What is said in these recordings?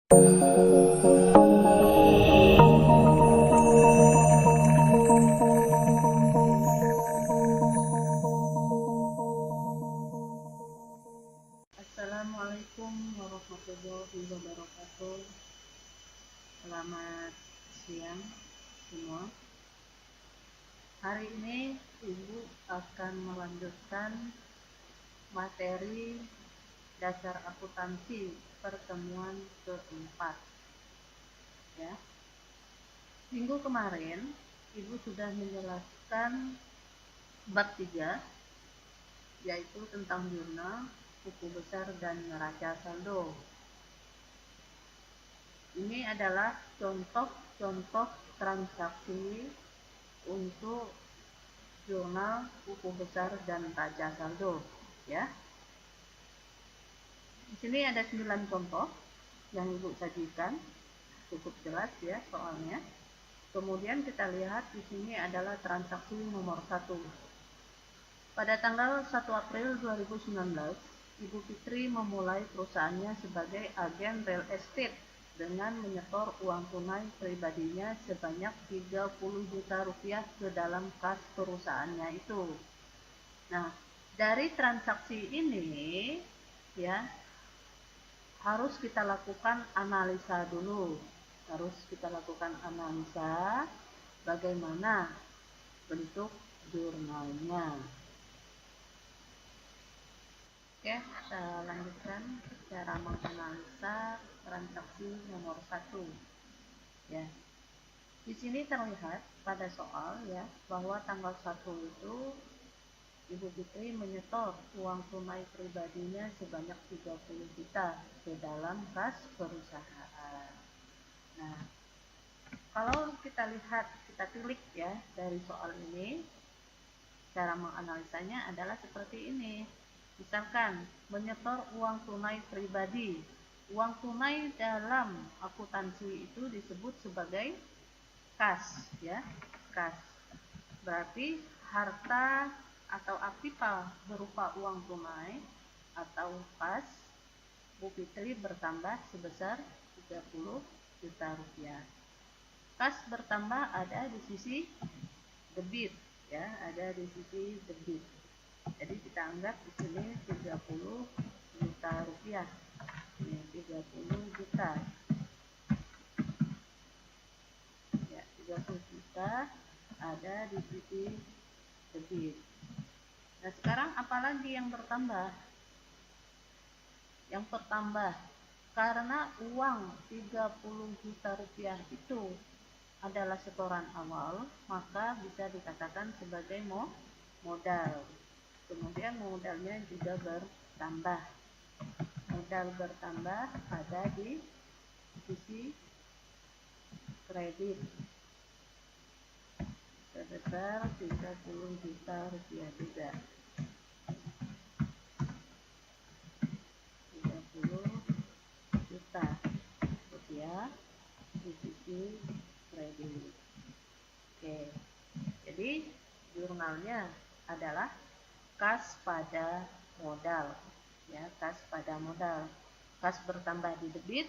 Assalamualaikum warahmatullahi wabarakatuh. Selamat siang semua. Hari ini Ibu akan melanjutkan materi dasar akuntansi pertemuan keempat. Ya. Minggu kemarin Ibu sudah menjelaskan bab 3, yaitu tentang jurnal, buku besar, dan neraca saldo. Ini adalah contoh-contoh transaksi untuk jurnal, buku besar, dan neraca saldo, ya. Di sini ada 9 contoh yang Ibu sajikan, cukup jelas ya soalnya. Kemudian kita lihat di sini adalah transaksi nomor 1. Pada tanggal 1 April 2019, Ibu Fitri memulai perusahaannya sebagai agen real estate dengan menyetor uang tunai pribadinya sebanyak 30 juta rupiah ke dalam kas perusahaannya itu. Nah, dari transaksi ini ya harus kita lakukan analisa dulu. Harus kita lakukan analisa bagaimana bentuk jurnalnya. Oke, kita lanjutkan cara menganalisa transaksi nomor 1. Ya. Di sini terlihat pada soal ya bahwa tanggal 1 itu Ibu Fitri menyetor uang tunai pribadinya sebanyak 30 juta ke dalam kas perusahaan. Nah, kalau kita lihat, kita tilik ya dari soal ini, cara menganalisanya adalah seperti ini. Misalkan menyetor uang tunai pribadi. Uang tunai dalam akuntansi itu disebut sebagai kas ya, kas. Berarti harta atau aktiva berupa uang tunai atau kas Bu Fitri bertambah sebesar 30 juta rupiah. Kas bertambah ada di sisi debit ya, ada di sisi debit. Jadi kita anggap di sini 30 juta rupiah. Ini 30 juta. Ya, 30 juta ada di sisi debit. Nah, sekarang apalagi yang bertambah? Yang bertambah karena uang 30 juta rupiah itu adalah setoran awal, maka bisa dikatakan sebagai modal. Kemudian modalnya juga bertambah. Modal bertambah ada di sisi kredit sebesar 30 juta rupiah juga. 30 juta rupiah di sisi kredit. Oke. Jadi jurnalnya adalah kas pada modal ya, kas pada modal. Kas bertambah di debit,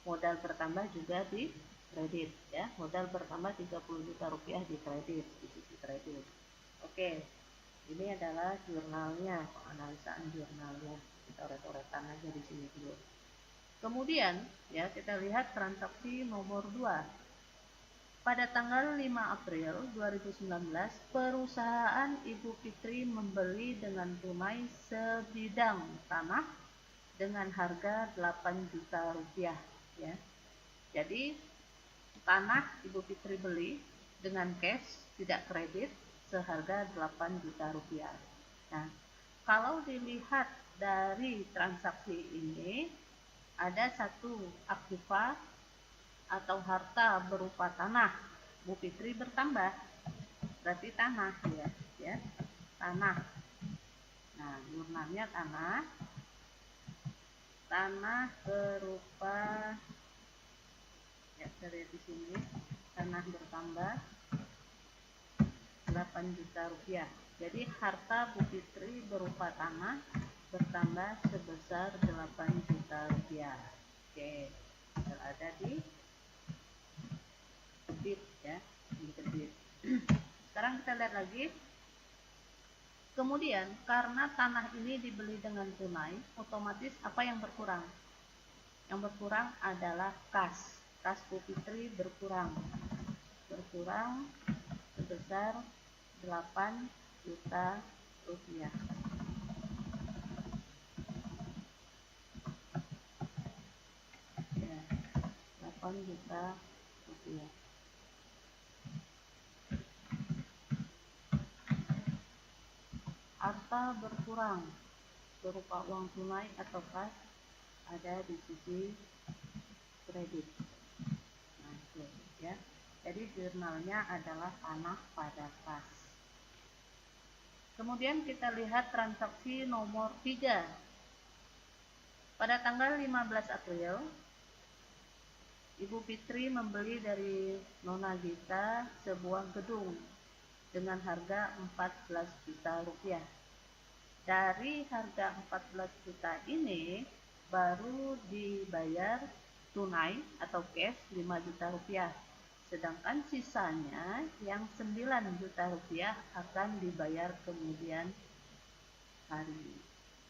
modal bertambah juga di kredit ya. Modal bertambah 30 juta rupiah di kredit, di sisi kredit. Oke. Ini adalah jurnalnya, penganalisaan jurnalnya. Kita coret-coretan aja di sini dulu. Kemudian ya kita lihat transaksi nomor 2. Pada tanggal 5 April 2019, perusahaan Ibu Fitri membeli dengan tunai sebidang tanah dengan harga 8 juta rupiah ya. Jadi tanah Ibu Fitri beli dengan cash, tidak kredit, seharga 8 juta rupiah. Nah, kalau dilihat dari transaksi ini ada satu aktiva atau harta berupa tanah Bu Fitri bertambah, berarti tanah ya, tanah. Nah, jurnalnya tanah berupa ya, dari di sini tanah bertambah 8 juta rupiah. Jadi harta Bu Fitri berupa tanah bertambah sebesar 8 juta rupiah. Oke. di debit ya, di debit. Sekarang kita lihat lagi. Kemudian karena tanah ini dibeli dengan tunai, otomatis apa yang berkurang? Yang berkurang adalah kas. Kas Bu Fitri berkurang sebesar 8 juta rupiah. Ya, 8 juta rupiah. Harta berkurang berupa uang tunai atau kas ada di sisi kredit. Nah, itu ya. Jadi jurnalnya adalah tanah pada kas. Kemudian kita lihat transaksi nomor 3. Pada tanggal 15 April, Ibu Fitri membeli dari Nona Gita sebuah gedung dengan harga 14 juta rupiah. Dari harga 14 juta ini baru dibayar tunai atau cash 5 juta rupiah. Sedangkan sisanya yang 9 juta rupiah akan dibayar kemudian hari.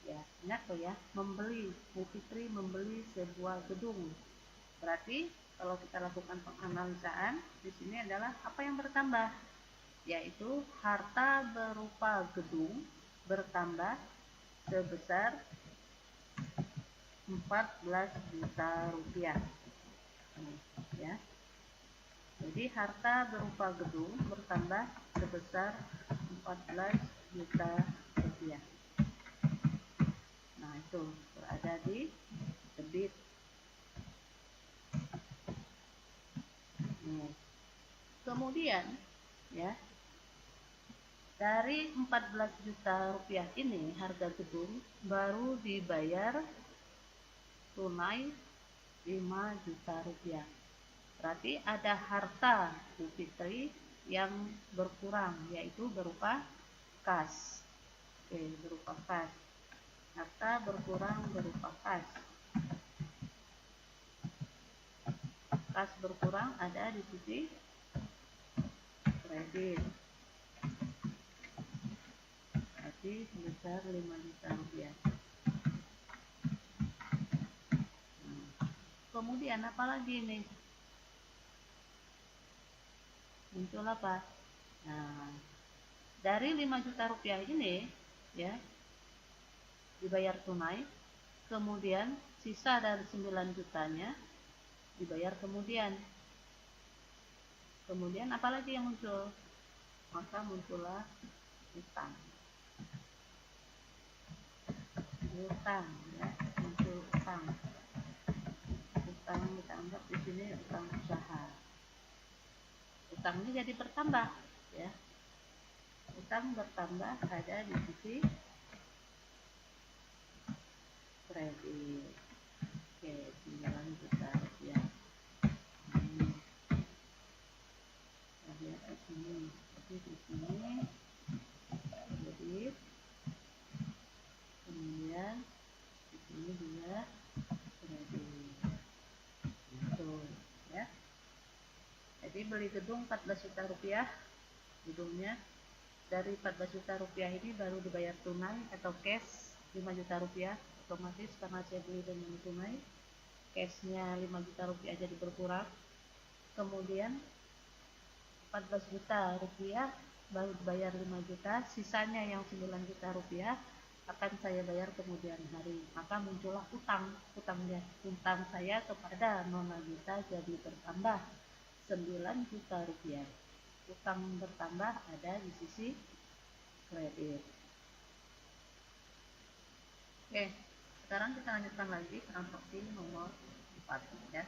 Ya, ingat loh ya, Bu Fitri membeli sebuah gedung. Berarti kalau kita lakukan penganalisaan, di sini adalah apa yang bertambah? Yaitu harta berupa gedung bertambah sebesar 14 juta rupiah. Ya. Jadi harta berupa gedung bertambah sebesar 14 juta rupiah. Nah, itu berada di debit. Kemudian ya, dari 14 juta rupiah ini harga gedung baru dibayar tunai 5 juta rupiah. Berarti ada harta Bu Fitri yang berkurang, yaitu berupa kas. Oke, berupa kas. Harta berkurang berupa kas. Kas berkurang ada di sisi kredit. Berarti sebesar 5 juta rupiah. Kemudian apa lagi nih? Muncul apa? Nah, dari 5 juta rupiah ini ya dibayar tunai, kemudian sisa dari 9 jutanya dibayar kemudian. Kemudian apalagi yang muncul? Maka muncullah utang. Utang ya, muncul utang. Utang kita anggap di sini utang usaha. Utangnya jadi bertambah ya. Utang bertambah ada di sisi kredit. Oke, 9 juta rupiah. Lihat di sini. Jadi di sini kredit. Kemudian di sini juga kredit. Itu ya. Jadi beli gedung 14 juta rupiah. Gedungnya dari 14 juta rupiah ini baru dibayar tunai atau cash 5 juta rupiah. Otomatis karena saya beli dengan tunai, cashnya 5 juta rupiah jadi berkurang. Kemudian 14 juta rupiah baru dibayar 5 juta, sisanya yang 9 juta rupiah akan saya bayar kemudian hari. Maka muncullah utang saya kepada Nona Gita jadi bertambah 9 juta rupiah. Utang bertambah ada di sisi kredit. Oke, sekarang kita lanjutkan lagi transaksi nomor 4 ya.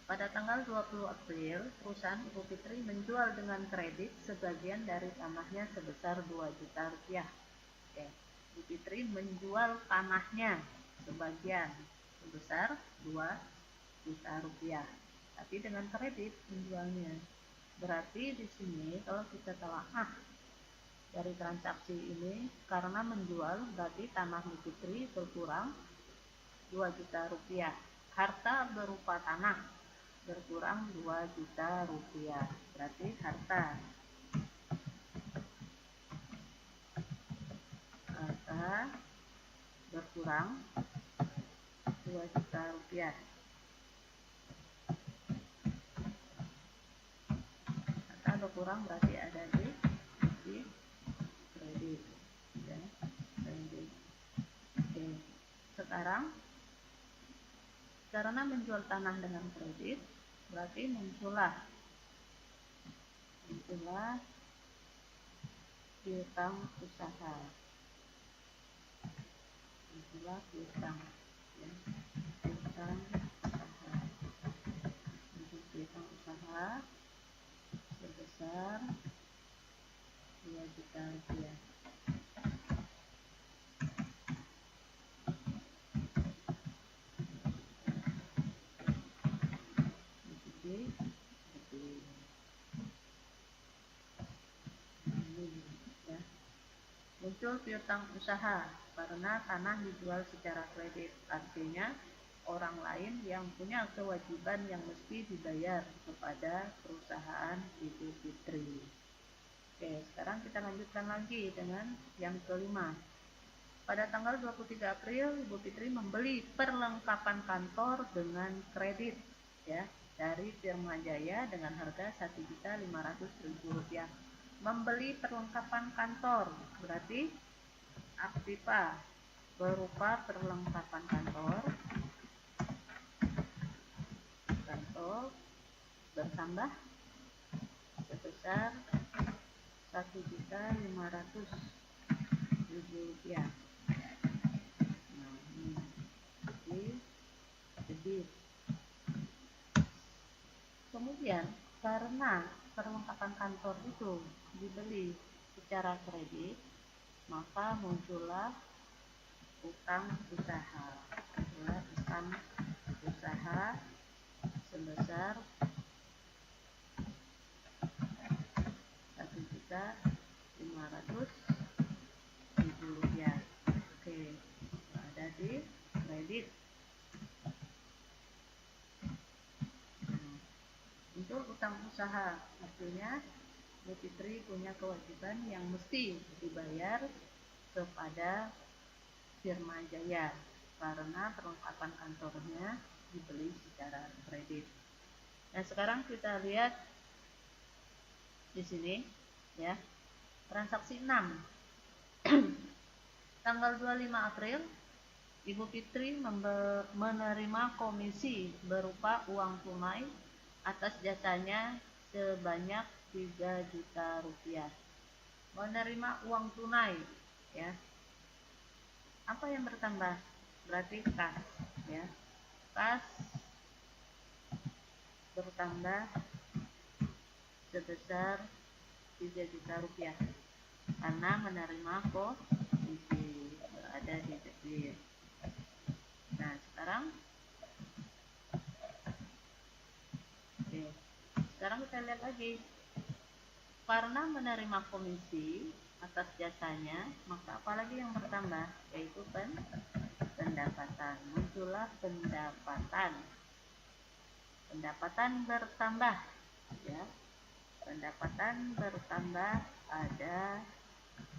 Pada tanggal 20 April, perusahaan Ibu Fitri menjual dengan kredit sebagian dari tanahnya sebesar 2 juta rupiah. Oke, Ibu Fitri menjual tanahnya sebagian sebesar 2 juta rupiah. Tapi dengan kredit menjualnya. Berarti di sini kalau kita telaah dari transaksi ini, karena menjual berarti tanah Ibu Fitri berkurang 2 juta rupiah. Harta berupa tanah berkurang 2 juta rupiah. Berarti harta berkurang 2 juta rupiah. Harta berkurang berarti ada di kredit, ya, kredit. Oke. Sekarang karena menjual tanah dengan kredit, berarti muncullah piutang usaha. Muncullah piutang, ya, piutang usaha. Untuk piutang usaha sebesar 2 juta rupiah. Muncul piutang usaha karena tanah dijual secara kredit, artinya orang lain yang punya kewajiban yang mesti dibayar kepada perusahaan Ibu Fitri. Oke, sekarang kita lanjutkan lagi dengan yang kelima. Pada tanggal 23 April, Ibu Fitri membeli perlengkapan kantor dengan kredit, ya, dari Firma Jaya dengan harga Rp1.500.000. Membeli perlengkapan kantor berarti aktiva berupa perlengkapan kantor bertambah sebesar Rp1.500.000. Nah, ini debit. Kemudian karena perlengkapan kantor itu dibeli secara kredit, maka muncullah utang usaha. Utang usaha sebesar Rp1.500.000. Oke, ada di kredit. Untuk utang usaha, artinya Bu Fitri punya kewajiban yang mesti dibayar kepada Firma Jaya karena perlengkapan kantornya dibeli secara kredit. Nah, sekarang kita lihat di sini, ya, transaksi 6. Tanggal 25 April, Ibu Fitri menerima komisi berupa uang tunai atas jasanya sebanyak 3 juta rupiah. Menerima uang tunai, ya. Apa yang bertambah? Berarti kas, ya. Kas bertambah sebesar 3 juta rupiah karena menerima komisi, ada di debit. Nah, sekarang kita lihat lagi. Karena menerima komisi atas jasanya, maka apalagi yang bertambah, yaitu pendapatan. Muncullah pendapatan bertambah, ya. Pendapatan bertambah ada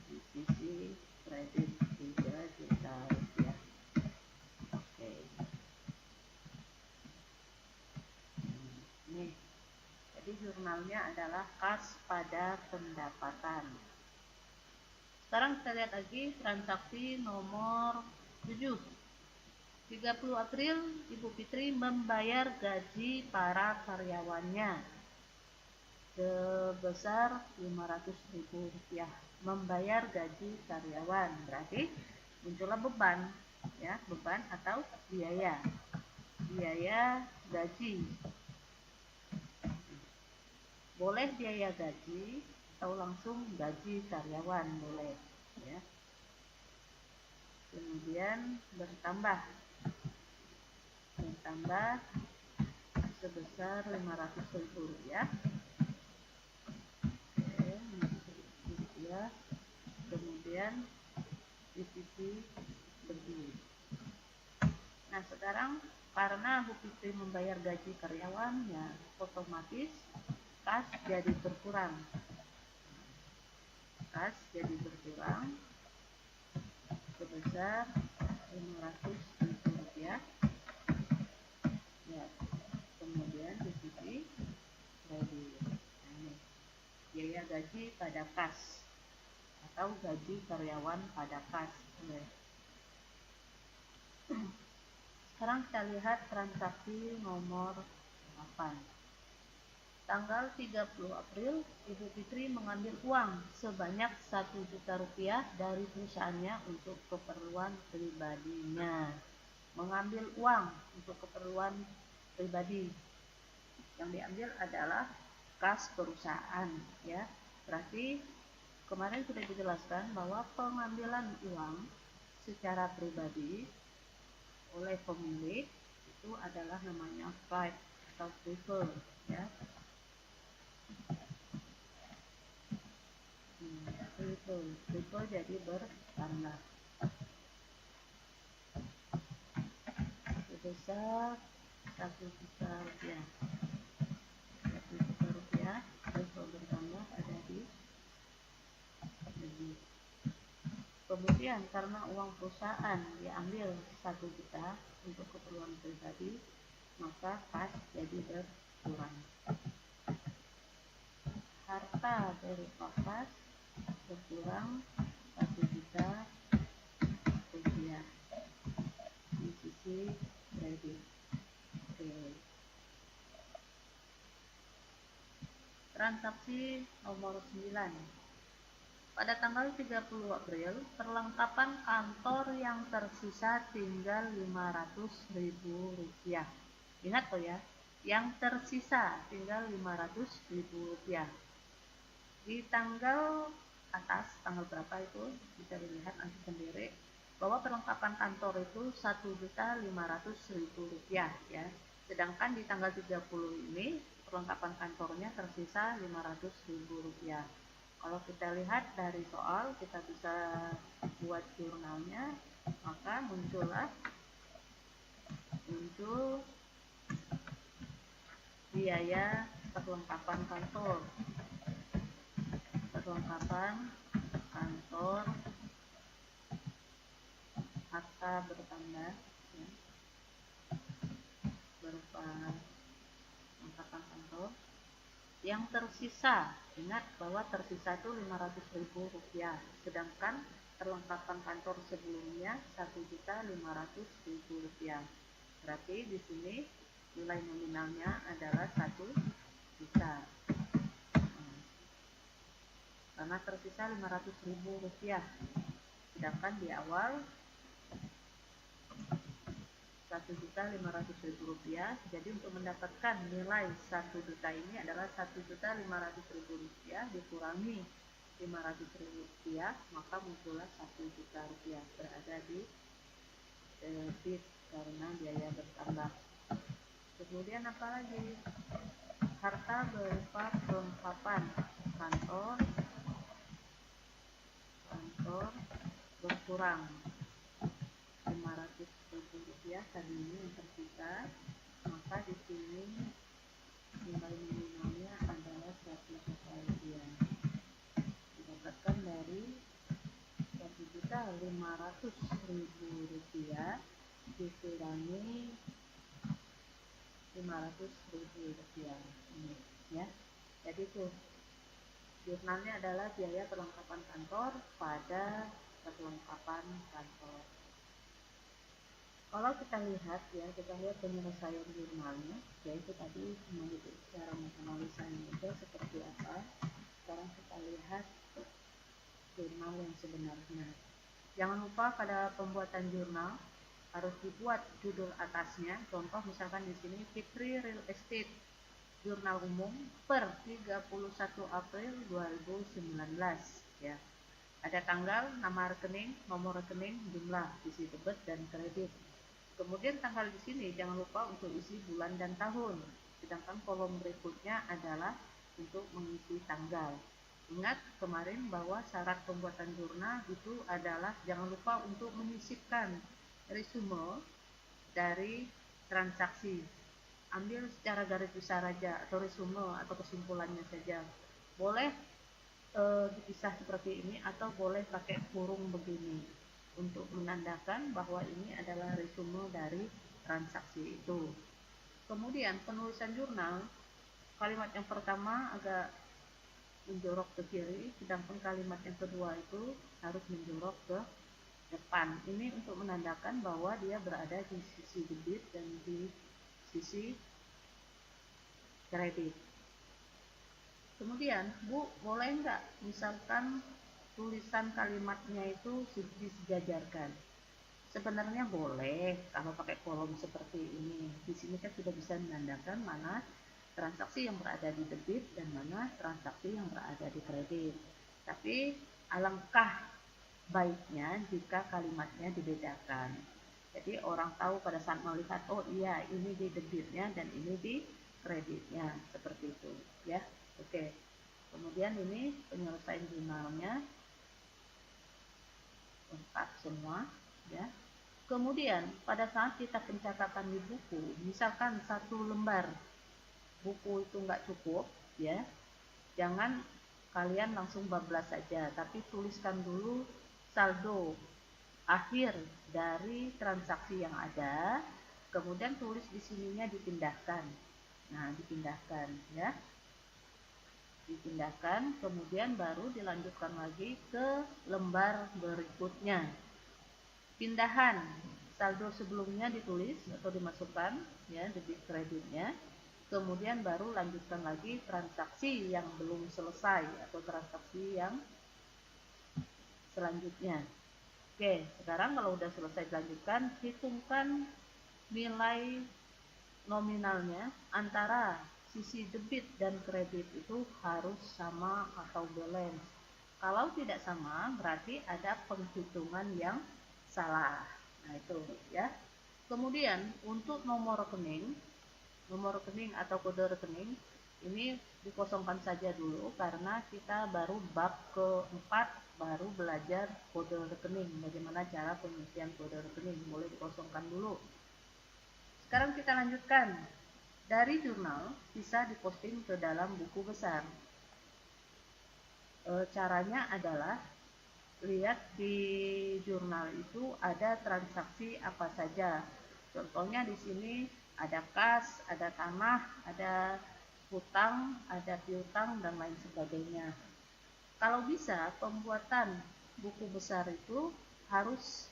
di sisi kredit 3 juta rupiah. Oke. Ini. Jadi jurnalnya adalah kas pada pendapatan. Sekarang kita lihat lagi transaksi nomor 7. 30 April, Ibu Fitri membayar gaji para karyawannya sebesar Rp500.000. Membayar gaji karyawan berarti muncullah beban, ya, beban atau biaya gaji. Boleh biaya gaji atau langsung gaji karyawan, boleh, ya. Kemudian bertambah sebesar Rp500.000. Kemudian di sisi berdiri. Nah, sekarang karena Bu Fitri membayar gaji karyawannya, otomatis kas jadi berkurang. Kas jadi berkurang sebesar Rp500.000. Ya, kemudian di sini kredit. Nah, ini biaya gaji pada kas atau gaji karyawan pada kas. Sekarang kita lihat transaksi nomor 8. Tanggal 30 April, Ibu Fitri mengambil uang sebanyak Rp1.000.000 dari perusahaannya untuk keperluan pribadinya. Mengambil uang untuk keperluan pribadi. Yang diambil adalah kas perusahaan, ya. Berarti kemarin sudah dijelaskan bahwa pengambilan uang secara pribadi oleh pemilik itu adalah namanya flight atau travel, ya. Travel jadi bertambah sebesar Rp1.000.000. Rp1.000.000 travel bertambah ada di sini. Kemudian karena uang perusahaan diambil 1 juta untuk keperluan pribadi, maka kas jadi berkurang. Harta berupa kas berkurang Rp1.000.000 di sisi kredit. Oke. Transaksi nomor 9. Pada tanggal 30 April, perlengkapan kantor yang tersisa tinggal Rp500.000. Ingat tuh ya, yang tersisa tinggal Rp500.000. Di tanggal atas, tanggal berapa itu bisa dilihat nanti sendiri, bahwa perlengkapan kantor itu Rp1.500.000, ya. Sedangkan di tanggal 30 ini perlengkapan kantornya tersisa Rp500.000. Kalau kita lihat dari soal, kita bisa buat jurnalnya, maka muncul biaya perlengkapan kantor. Harta bertambah, ya, berupa perlengkapan kantor. Yang tersisa, ingat bahwa tersisa itu Rp500.000, sedangkan perlengkapan kantor sebelumnya Rp1.500.000. Berarti di sini nilai nominalnya adalah 1 juta. Karena tersisa Rp500.000, sedangkan di awal Rp1.500.000. Jadi untuk mendapatkan nilai 1 juta ini adalah Rp1.500.000 dikurangi Rp500.000, maka muncullah Rp1 juta berada di debit karena biaya bertambah. Kemudian apa lagi? Harta berupa perlengkapan kantor berkurang Rp500.000 tadi ini yang tersisa, maka di sini nilai nominalnya adalah Rp1 juta, didapatkan dari Rp1.500.000 dikurangi Rp500.000 ini, ya. Jadi itu jurnalnya adalah biaya perlengkapan kantor pada perlengkapan kantor. Kalau kita lihat, ya, kita lihat penyelesaian jurnalnya, yaitu tadi mengikuti cara menganalisanya itu seperti apa. Sekarang kita lihat jurnal yang sebenarnya. Jangan lupa pada pembuatan jurnal harus dibuat judul atasnya. Contoh misalkan di sini Fitri Real Estate, jurnal umum per 31 April 2019, ya. Ada tanggal, nama rekening, nomor rekening, jumlah, isi debit dan kredit. Kemudian tanggal di sini jangan lupa untuk isi bulan dan tahun. Sedangkan kolom berikutnya adalah untuk mengisi tanggal. Ingat kemarin bahwa syarat pembuatan jurnal itu adalah jangan lupa untuk menyisipkan resume dari transaksi. Ambil secara garis besar aja atau resume atau kesimpulannya saja. Boleh dipisah seperti ini atau boleh pakai kurung begini untuk menandakan bahwa ini adalah resume dari transaksi itu. Kemudian penulisan jurnal, kalimat yang pertama agak menjorok ke kiri, sedangkan kalimat yang kedua itu harus menjorok ke depan. Ini untuk menandakan bahwa dia berada di sisi debit dan di sisi kredit. Kemudian, Bu, boleh nggak misalkan tulisan kalimatnya itu disejajarkan? Sebenarnya boleh kalau pakai kolom seperti ini. Di sini kan sudah bisa menandakan mana transaksi yang berada di debit dan mana transaksi yang berada di kredit. Tapi alangkah baiknya jika kalimatnya dibedakan. Jadi orang tahu pada saat melihat, oh iya ini di debitnya dan ini di kreditnya, seperti itu ya. Oke. Kemudian ini penyelesaian jurnalnya lengkap semua ya. Kemudian pada saat kita pencatatan di buku, misalkan satu lembar buku itu nggak cukup ya, jangan kalian langsung bablas saja, tapi tuliskan dulu saldo akhir dari transaksi yang ada, kemudian tulis di sininya dipindahkan. Nah, dipindahkan ya. Dipindahkan, kemudian baru dilanjutkan lagi ke lembar berikutnya. Pindahan saldo sebelumnya ditulis atau dimasukkan ya, debit kreditnya. Kemudian baru lanjutkan lagi transaksi yang belum selesai atau transaksi yang selanjutnya. Oke, sekarang kalau udah selesai dilanjutkan, hitungkan nilai nominalnya antara sisi debit dan kredit itu harus sama atau balance. Kalau tidak sama, berarti ada penghitungan yang salah. Nah, itu ya. Kemudian untuk nomor rekening atau kode rekening ini dikosongkan saja dulu karena kita baru bab keempat baru belajar kode rekening, bagaimana cara pengisian kode rekening, boleh dikosongkan dulu. Sekarang kita lanjutkan. Dari jurnal bisa diposting ke dalam buku besar. Caranya adalah lihat di jurnal itu ada transaksi apa saja. Contohnya di sini ada kas, ada tanah, ada hutang, ada piutang dan lain sebagainya. Kalau bisa pembuatan buku besar itu harus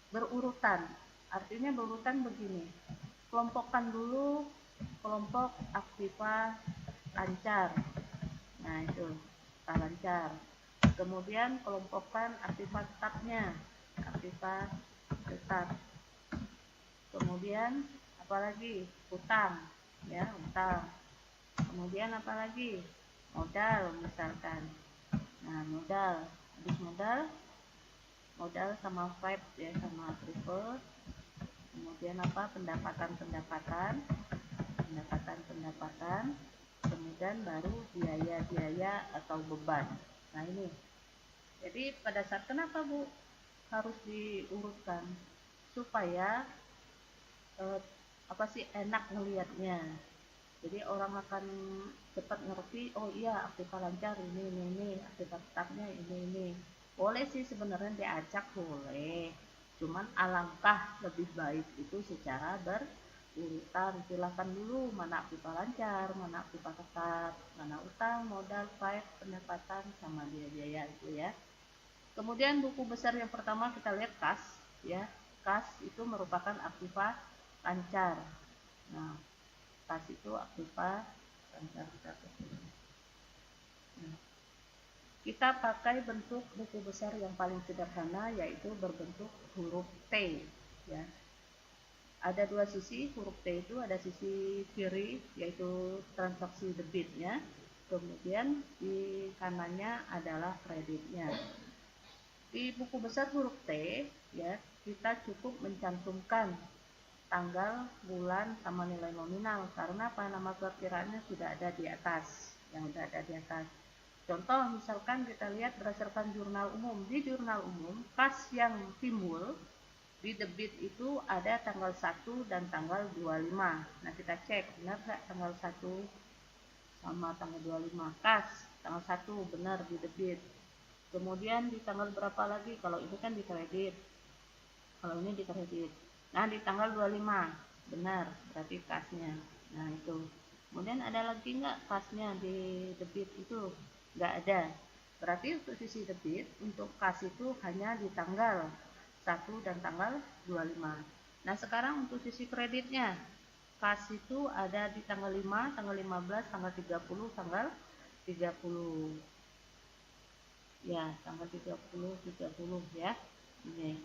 berurutan. Artinya berurutan begini. Kelompokkan dulu kelompok aktiva lancar. Nah, itu lancar. Kemudian kelompokkan aktiva tetapnya. Aktiva tetap. Kemudian apalagi? Utang, ya, utang. Kemudian apalagi? Modal misalkan. Nah, modal. Habis modal sama vibe ya, sama preferred. Kemudian apa? Pendapatan, kemudian baru biaya-biaya atau beban. Nah, ini. Jadi pada saat kenapa Bu harus diurutkan? Supaya enak ngelihatnya. Jadi orang akan cepat ngerti, oh iya aktiva lancar ini, aktiva tetapnya ini. Boleh sih sebenarnya diacak boleh. Cuman alangkah lebih baik itu secara berurutan. Silakan dulu mana aktiva lancar, mana aktiva tetap, mana utang, modal, five, pendapatan sama biaya-biaya itu ya. Kemudian buku besar yang pertama kita lihat kas ya. Kas itu merupakan aktiva lancar. Nah, kas itu aktiva lancar. Nah, kita pakai bentuk buku besar yang paling sederhana yaitu berbentuk huruf T ya. Ada dua sisi, huruf T itu ada sisi kiri yaitu transaksi debitnya, kemudian di kanannya adalah kreditnya. Di buku besar huruf T ya, kita cukup mencantumkan tanggal, bulan, sama nilai nominal karena nama perkiraannya sudah ada di atas, yang sudah ada di atas. Contoh misalkan kita lihat berdasarkan jurnal umum. Di jurnal umum, kas yang timbul di debit itu ada tanggal 1 dan tanggal 25. Nah, kita cek benar nggak tanggal 1 sama tanggal 25. Kas, tanggal 1 benar di debit. Kemudian di tanggal berapa lagi? Kalau ini kan di kredit. Kalau ini di kredit. Nah, di tanggal 25 benar, berarti kasnya. Nah, itu. Kemudian ada lagi nggak kasnya di debit itu? Nggak ada. Berarti untuk sisi debit, untuk kas itu hanya di tanggal 1 dan tanggal 25. Nah, sekarang untuk sisi kreditnya, kas itu ada di tanggal 5, tanggal 15, tanggal 30, tanggal 30. Ya, tanggal 30 ya. Ini.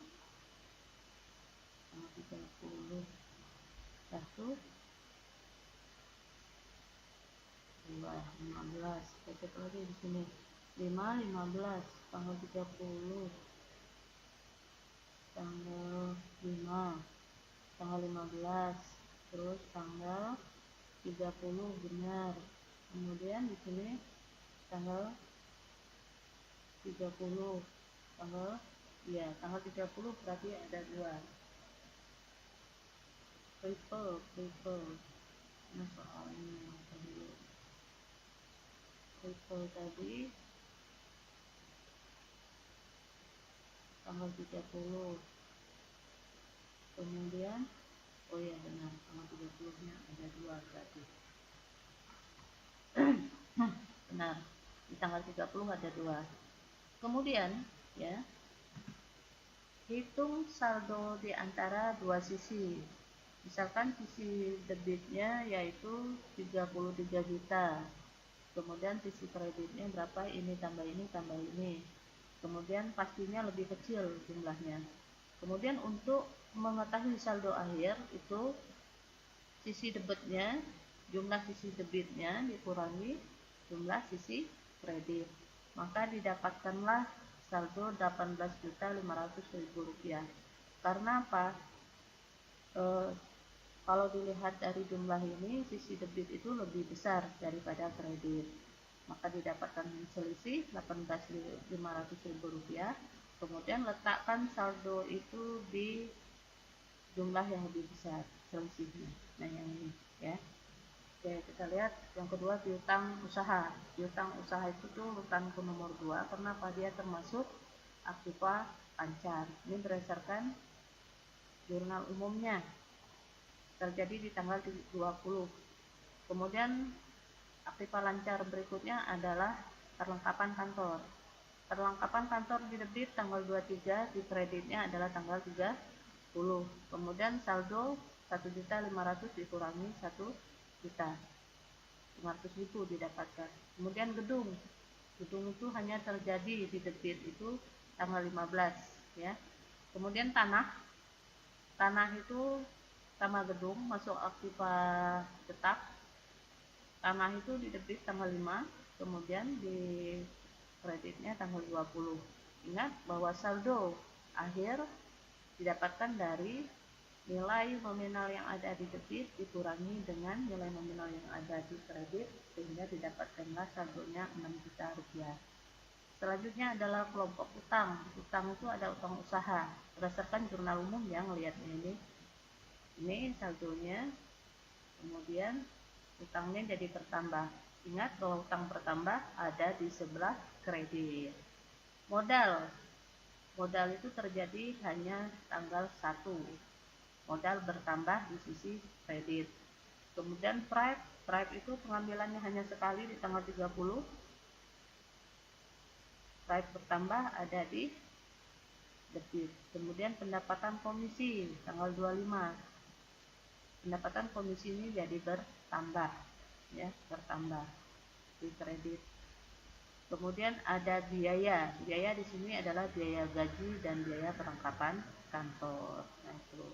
Tanggal 30. 1, 2, 15. Cek lagi di sini. 5, 15, tanggal 30. Tanggal 5, tanggal 15, terus tanggal 30 benar. Kemudian di sini tanggal 30, tanggal 30 berarti ada 2. Triple. Nah, soalnya triple tadi tanggal 30. Kemudian oh ya benar, tanggal 30 nya ada 2 berarti. Benar, di tanggal 30 ada 2. Kemudian ya, hitung saldo di antara dua sisi. Misalkan sisi debitnya yaitu 33 juta. Kemudian sisi kreditnya berapa? Ini tambah ini tambah ini. Kemudian pastinya lebih kecil jumlahnya. Kemudian untuk mengetahui saldo akhir itu sisi debitnya, jumlah sisi debitnya dikurangi jumlah sisi kredit. Maka didapatkanlah saldo 18.500.000 rupiah. Karena apa? Kalau dilihat dari jumlah ini, sisi debit itu lebih besar daripada kredit. Maka didapatkan selisih 18.500.000 rupiah. Kemudian letakkan saldo itu di jumlah yang lebih besar selisihnya. Nah, yang ini ya. Oke, kita lihat yang kedua, piutang usaha. Piutang usaha itu tuh urutanku nomor 2. Kenapa? Dia termasuk aktiva lancar. Ini berdasarkan jurnal umumnya. Terjadi di tanggal 20. Kemudian aktiva lancar berikutnya adalah perlengkapan kantor. Perlengkapan kantor di debit tanggal 23, di kreditnya adalah tanggal 30. Kemudian saldo 1.500.000 dikurangi 1.500.000 didapatkan. Kemudian gedung itu hanya terjadi di debit itu tanggal 15 ya. Kemudian tanah itu sama gedung masuk aktiva tetap. Tanah itu di debit tanggal 5, kemudian di kreditnya tanggal 20. Ingat bahwa saldo akhir didapatkan dari nilai nominal yang ada di debit dikurangi dengan nilai nominal yang ada di kredit, sehingga didapatkanlah saldonya 6 juta rupiah. Selanjutnya adalah kelompok utang. Utang itu ada utang usaha. Berdasarkan jurnal umum yang lihatnya ini saldonya, kemudian utangnya jadi bertambah. Ingat bahwa utang bertambah ada di sebelah kredit. Modal itu terjadi hanya tanggal 1. Modal bertambah di sisi kredit. Kemudian prime itu pengambilannya hanya sekali di tanggal 30. Prime bertambah ada di debit. Kemudian pendapatan komisi tanggal 25. Pendapatan komisi ini jadi bertambah ya, bertambah di kredit. Kemudian ada biaya di sini adalah biaya gaji dan biaya perlengkapan kantor. Nah, itu.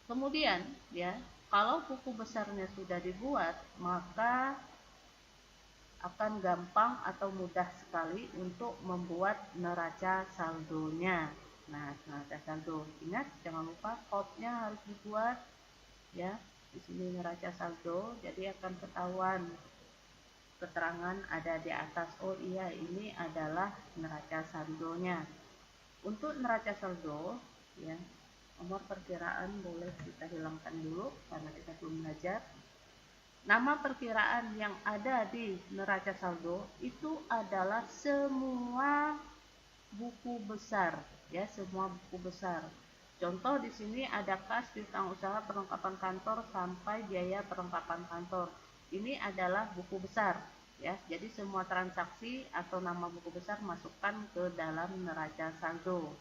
Kemudian ya, kalau buku besarnya sudah dibuat, maka akan gampang atau mudah sekali untuk membuat neraca saldonya. Nah, neraca saldo, ingat jangan lupa outnya harus dibuat ya. Di sini neraca saldo, jadi akan ketahuan keterangan ada di atas. Oh iya, ini adalah neraca saldonya. Untuk neraca saldo, ya, nomor perkiraan boleh kita hilangkan dulu karena kita belum belajar. Nama perkiraan yang ada di neraca saldo itu adalah semua buku besar, ya, semua buku besar. Contoh di sini ada kas, piutang usaha, perlengkapan kantor sampai biaya perlengkapan kantor. Ini adalah buku besar, ya. Jadi semua transaksi atau nama buku besar masukkan ke dalam neraca saldo.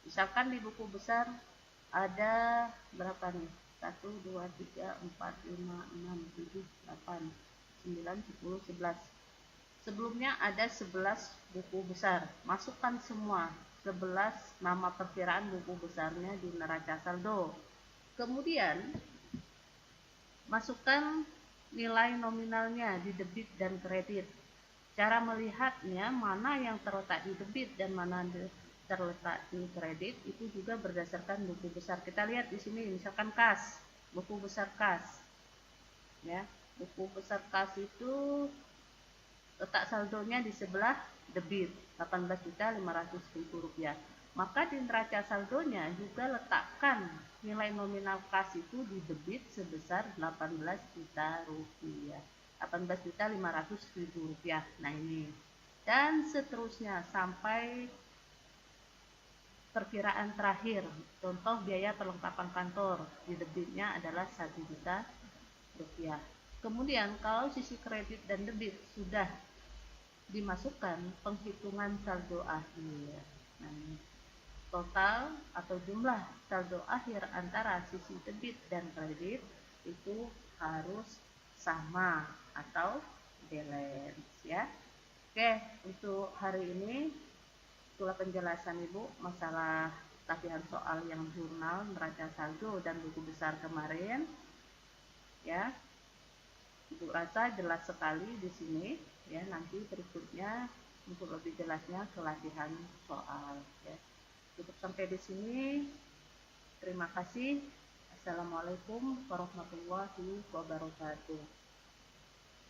Misalkan di buku besar ada berapa nih? 1, 2, 3, 4, 5, 6, 7, 8, 9, 10, 11. Sebelumnya ada 11 buku besar. Masukkan semua 11 nama perkiraan buku besarnya di neraca saldo. Kemudian masukkan nilai nominalnya di debit dan kredit. Cara melihatnya mana yang terletak di debit dan mana terletak di kredit itu juga berdasarkan buku besar. Kita lihat di sini misalkan kas, buku besar kas. Ya, buku besar kas itu letak saldonya di sebelah debit 18.500.000 rupiah. Maka di neraca saldonya juga letakkan nilai nominal kas itu di debit sebesar 18 juta rupiah. 18.500.000 rupiah. Nah ini. Dan seterusnya sampai perkiraan terakhir. Contoh biaya perlengkapan kantor di debitnya adalah 1 juta rupiah. Kemudian kalau sisi kredit dan debit sudah dimasukkan penghitungan saldo akhir. Nah, total atau jumlah saldo akhir antara sisi debit dan kredit itu harus sama atau balance, ya. Oke, untuk hari ini itulah penjelasan Ibu masalah latihan soal yang jurnal, neraca saldo dan buku besar kemarin. Ya. Ibu rasa jelas sekali di sini, ya. Nanti berikutnya untuk lebih jelasnya ke latihan soal, ya. Cukup sampai di sini. Terima kasih. Assalamualaikum warahmatullahi wabarakatuh.